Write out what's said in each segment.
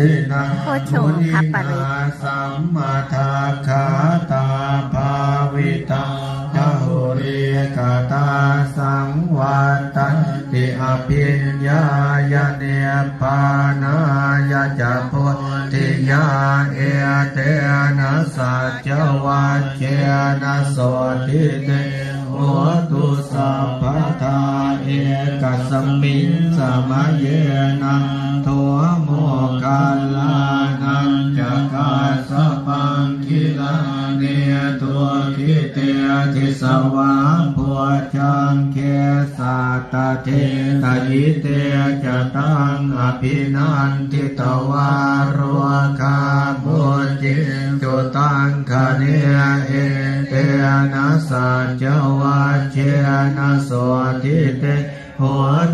สินา โพช มุ ง นิ คัปปะ นา ริ สัมมาทาขาตาภาวิตาทะหุริกตาสังวัตันติอภิญญายเนปานายจะพุทธิยาเอเตนะสัจวัจเจนะโสติเตโหตุสัพพทาเอกัสสมิงสมัยเยนะโทโมกัลลานันจะกาสปังคิลาเนตัวคิเตทิสวะผัวจังเคสัตเทตยิเตจะตังอภินันทิตวารวคาบุจิจุตังคะเนเอเตนะสัจวัจเจนะโสทิเตโห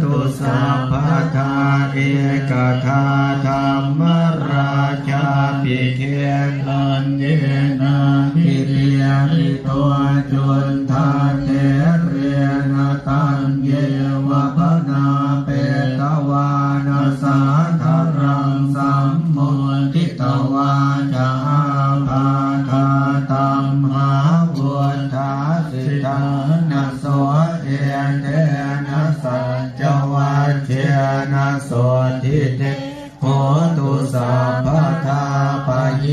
ตุสัพพทาเอกทาธรรมราชาปิเขลันเยนะพิเรียนิตัวจุนทาเทเรนะตังเยวะพนาเปตวานาสาธารังสัมมุทิตวาจาภาทาตัมหาวุฒาสิทานะโสเอเตนะสัจวัจเจนะโสทิเตโหตุสัพพทาปะเย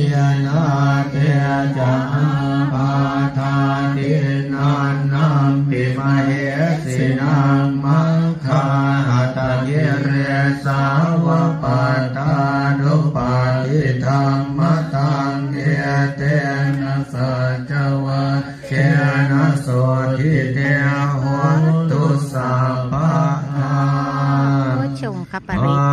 นะเตจะภาทาตินันนัมปิมเหสินังมังคาตะเยเรสาวก